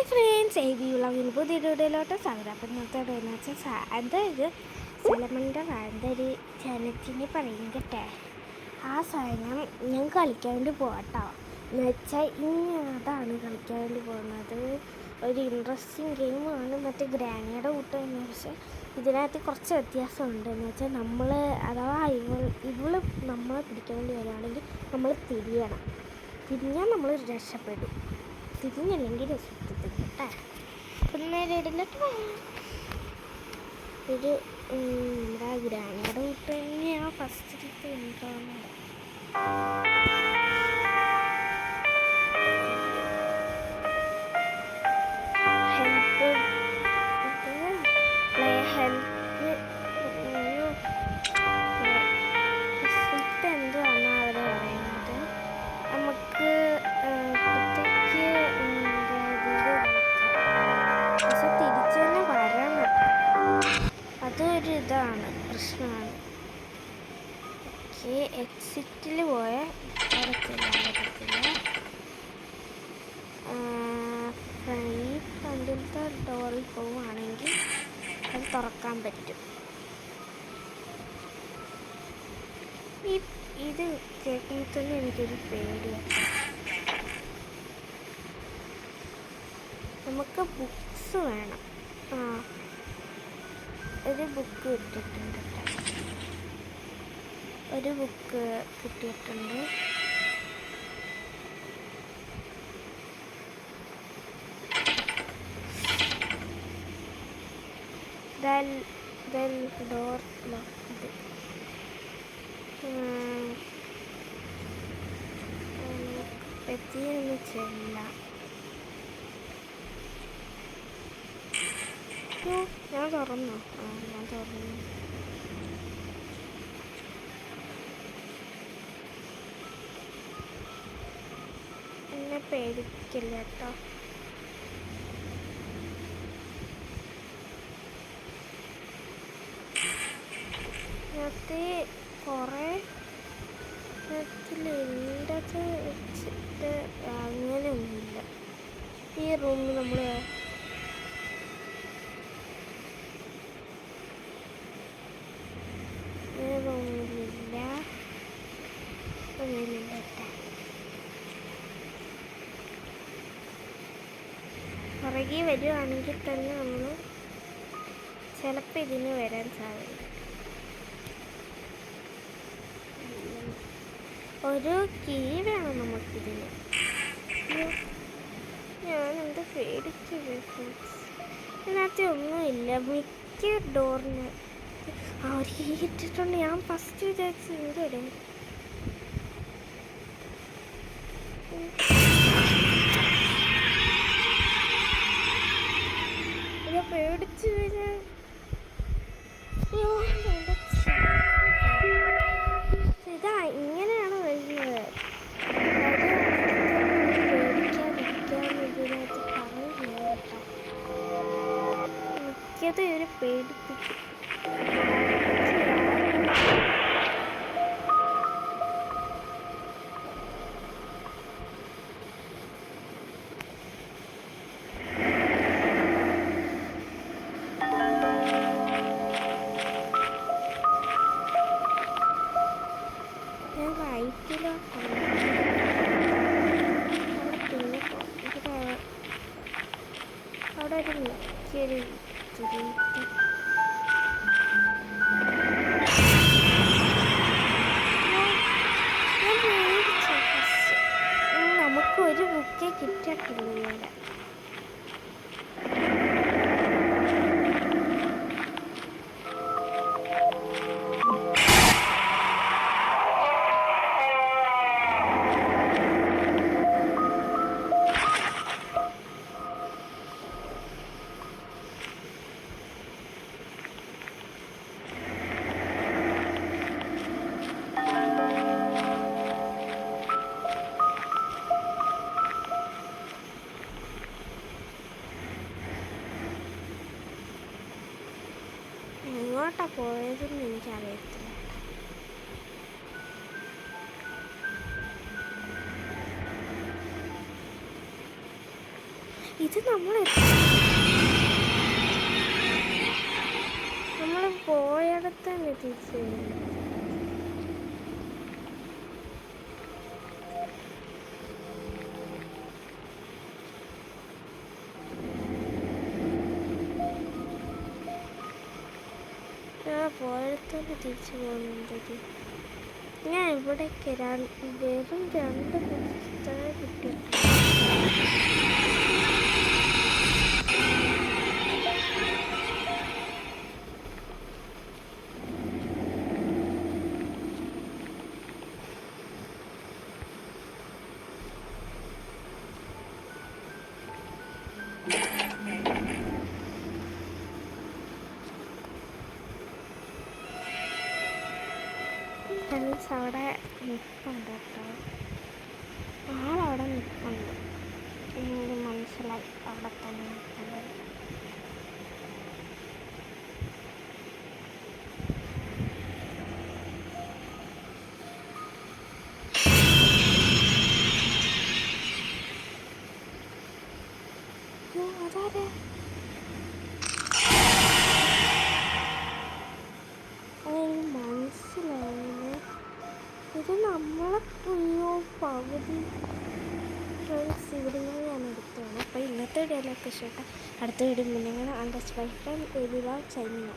Friends വ്ളോഗിന് പുതിയ വീഡിയോയിലോട്ട് സ്വാഗതം. അപ്പം ഇന്നത്തെ എന്ന് വെച്ചാൽ അതായത് സലമൻ്റെ ഒരു ജനത്തിന് പറയും കേട്ടെ. ആ സാധനം ഞാൻ കളിക്കാൻ വേണ്ടി പോകട്ടോ എന്ന് വെച്ചാൽ അതാണ് കളിക്കാൻ വേണ്ടി പോകുന്നത്. ഒരു ഇൻട്രസ്റ്റിംഗ് ഗെയിമാണ്. മറ്റേ ഗ്രാനിയുടെ കൂട്ടം. പക്ഷേ ഇതിനകത്ത് കുറച്ച് വ്യത്യാസമുണ്ട്. എന്ന് വെച്ചാൽ നമ്മൾ അഥവാ ഇവള് നമ്മളെ പിടിക്കാൻ വേണ്ടി വരികയാണെങ്കിൽ നമ്മൾ തിരിഞ്ഞാൽ നമ്മൾ രക്ഷപ്പെടും. തിരിഞ്ഞല്ലെങ്കിൽ രക്ഷപ്പെടുത്തില്ല കേട്ടോ. പിന്നെ ഒരു നമ്മുടെ ഗ്രാനിയുടെ കൂട്ട് തന്നെയാണ് ഫസ്റ്റ് എന്താണെന്ന് എന്തുവാണ് അവർ പറയുന്നത്. നമുക്ക് പക്ഷെ തിരിച്ചു തന്നെ വരണം. അതൊരു ഇതാണ്, പ്രശ്നമാണ്. ഓക്കെ, എക്സിറ്റിൽ പോയാൽ പറ്റത്തില്ല. ഫ്രണ്ടിലത്തെ ഡോറിൽ പോവുകയാണെങ്കിൽ അത് തുറക്കാൻ പറ്റും. ഇത് കേൾക്കുമ്പോൾ തന്നെ എനിക്കൊരു പേടിയാണ്. നമുക്ക് ബുക്സ് വേണം. ഒരു ബുക്ക് കിട്ടിയിട്ടുണ്ട്. ഒരു ബുക്ക് കിട്ടിയിട്ടുണ്ട്. Door lock. പറ്റിയൊന്ന് ചെല്ലാം. ഞാൻ തുറന്നു. ഞാൻ തുറന്നു. എന്നെ പേടിക്കില്ല കേട്ടോ. നേരത്തെ കുറേ എൻ്റെ വെച്ചിട്ട് അങ്ങനെയൊന്നുമില്ല. ഈ റൂമിൽ നമ്മൾ റൂമിലില്ല. പുറകെ വരുവാണെങ്കിൽ തന്നെ നമ്മൾ ചിലപ്പോൾ ഇതിന് വരാൻ സാധ്യത. ഒരു കീ വേണം നമുക്കിതിന്. ഞാനെന്ത് പേടിച്ചു. ഇതിനകത്ത് ഒന്നുമില്ല. മിക്ക ഡോറിന് അവർ കീ ഇട്ടിട്ടുണ്ട്. ഞാൻ ഫസ്റ്റ് വിചാരിച്ചു ഇവിടെ പേടിച്ചു. ഇതാ ഇങ്ങനെയാണ് വരുന്നത്. ഇതിനകത്ത് പറയുന്നില്ല കേട്ടോ. മിക്കത് ഒരു പേടിപ്പിക്കും. അവിടെ ഒരു മിക്കൊരു നമുക്ക് ഒരു ബുക്കേ കിട്ടിയിട്ടുള്ളൂ ഇവിടെ. എങ്ങോട്ടാ പോയതെന്ന് എനിക്കറിയത്തില്ല. ഇത് നമ്മൾ പോയടത്ത് തന്നെ തിരിച്ച് പോയടത്തന്നെ തിരിച്ചു പോകുന്നുണ്ടത്. ഞാൻ ഇവിടേക്ക് വെറും 2 പുസ്തകം കിട്ടി. ഫ്രണ്ട്സ് അവിടെ നിൽപ്പുണ്ട് കേട്ടോ. ആളവിടെ നിൽപ്പുണ്ട്. എനിക്ക് മനസ്സിലായി അവിടെ തന്നെ നിൽക്കുന്നത്. അതാരെ മനസ്സിലായില്ലേ? ഇത് നമ്മളെ പകുതി ഫ്രണ്ട്സ് ഇവിടെ നിന്ന് ഞാൻ എടുത്തോളൂ. അപ്പോൾ ഇന്നത്തെ വീഡിയോയിലൊക്കെ ഇഷ്ടപ്പെട്ട അടുത്ത വീഡിയോ മുന്നേ അണ്ടർസ്ട്രൈക്ക് ചെയ്തില്ല ചെയ്യുന്നു.